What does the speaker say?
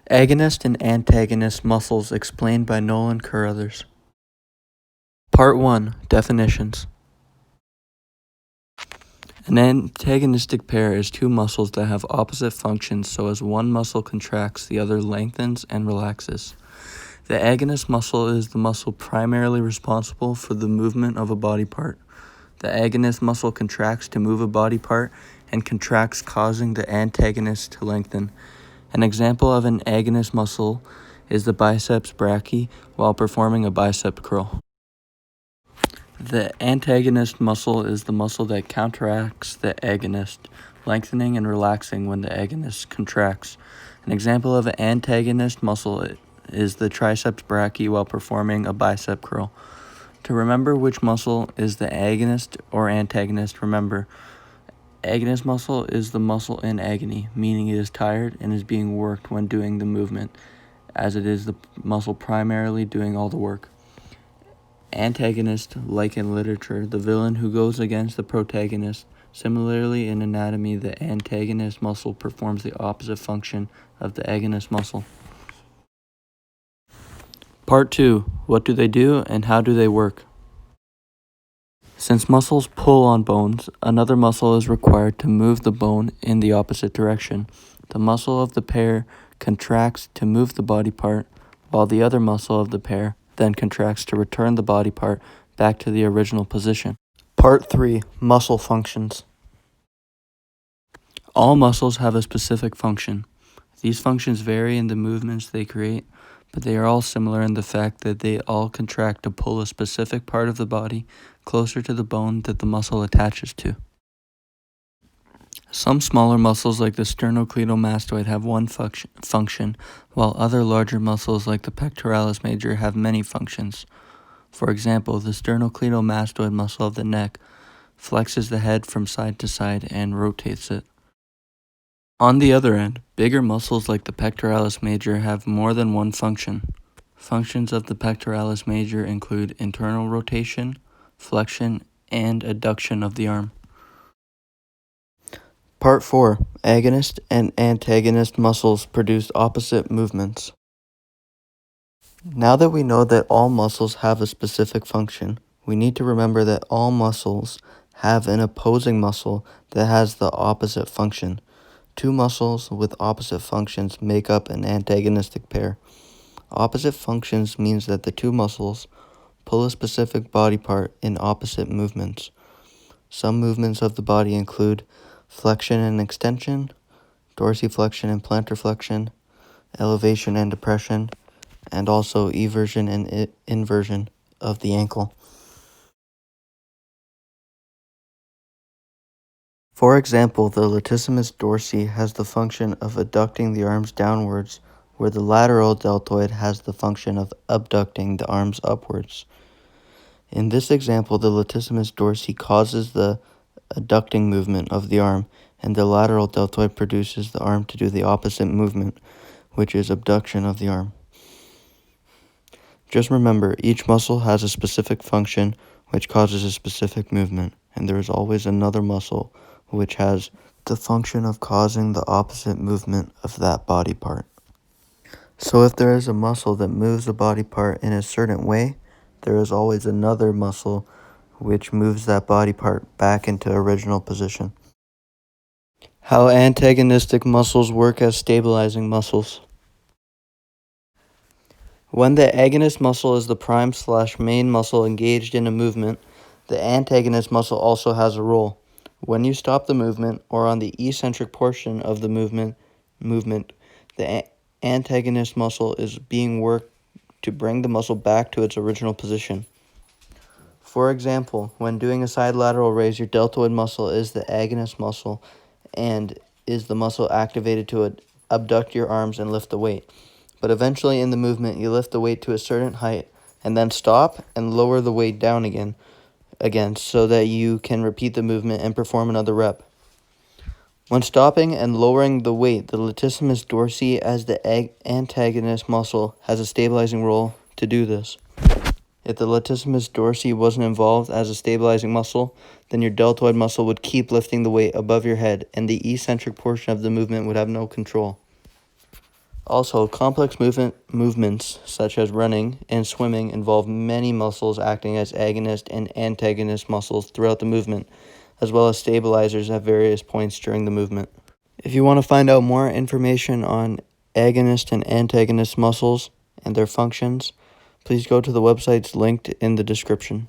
Agonist and antagonist muscles explained by Nolan Carruthers. Part 1. Definitions. An antagonistic pair is two muscles that have opposite functions, so as one muscle contracts, the other lengthens and relaxes. The agonist muscle is the muscle primarily responsible for the movement of a body part. The agonist muscle contracts to move a body part and contracts, causing the antagonist to lengthen. An example of an agonist muscle is the biceps brachii while performing a bicep curl. The antagonist muscle is the muscle that counteracts the agonist, lengthening and relaxing when the agonist contracts. An example of an antagonist muscle is the triceps brachii while performing a bicep curl. To remember which muscle is the agonist or antagonist, remember, agonist muscle is the muscle in agony, meaning it is tired and is being worked when doing the movement, as it is the muscle primarily doing all the work. Antagonist, like in literature, the villain who goes against the protagonist. Similarly, in anatomy, the antagonist muscle performs the opposite function of the agonist muscle. Part 2. What do they do and how do they work? Since muscles pull on bones, another muscle is required to move the bone in the opposite direction. The muscle of the pair contracts to move the body part, while the other muscle of the pair then contracts to return the body part back to the original position. Part 3. Muscle functions. All muscles have a specific function. These functions vary in the movements they create, but they are all similar in the fact that they all contract to pull a specific part of the body closer to the bone that the muscle attaches to. Some smaller muscles like the sternocleidomastoid have one function, while other larger muscles like the pectoralis major have many functions. For example, the sternocleidomastoid muscle of the neck flexes the head from side to side and rotates it. On the other end, bigger muscles like the pectoralis major have more than one function. Functions of the pectoralis major include internal rotation, flexion, and adduction of the arm. Part 4. Agonist and antagonist muscles produce opposite movements. Now that we know that all muscles have a specific function, we need to remember that all muscles have an opposing muscle that has the opposite function. Two muscles with opposite functions make up an antagonistic pair. Opposite functions means that the two muscles pull a specific body part in opposite movements. Some movements of the body include flexion and extension, dorsiflexion and plantar flexion, elevation and depression, and also eversion and inversion of the ankle. For example, the latissimus dorsi has the function of adducting the arms downwards, where the lateral deltoid has the function of abducting the arms upwards. In this example, the latissimus dorsi causes the adducting movement of the arm, and the lateral deltoid produces the arm to do the opposite movement, which is abduction of the arm. Just remember, each muscle has a specific function which causes a specific movement, and there is always another muscle which has the function of causing the opposite movement of that body part. So if there is a muscle that moves a body part in a certain way, there is always another muscle which moves that body part back into original position. How antagonistic muscles work as stabilizing muscles. When the agonist muscle is the prime/main muscle engaged in a movement, the antagonist muscle also has a role. When you stop the movement, or on the eccentric portion of the movement, the antagonist muscle is being worked to bring the muscle back to its original position. For example, when doing a side lateral raise, your deltoid muscle is the agonist muscle and is the muscle activated to abduct your arms and lift the weight. But eventually in the movement, you lift the weight to a certain height and then stop and lower the weight down again so that you can repeat the movement and perform another rep. When stopping and lowering the weight, the latissimus dorsi as the antagonist muscle has a stabilizing role to do this. If the latissimus dorsi wasn't involved as a stabilizing muscle, then your deltoid muscle would keep lifting the weight above your head and the eccentric portion of the movement would have no control. Also, complex movements such as running and swimming involve many muscles acting as agonist and antagonist muscles throughout the movement, as well as stabilizers at various points during the movement. If you want to find out more information on agonist and antagonist muscles and their functions, please go to the websites linked in the description.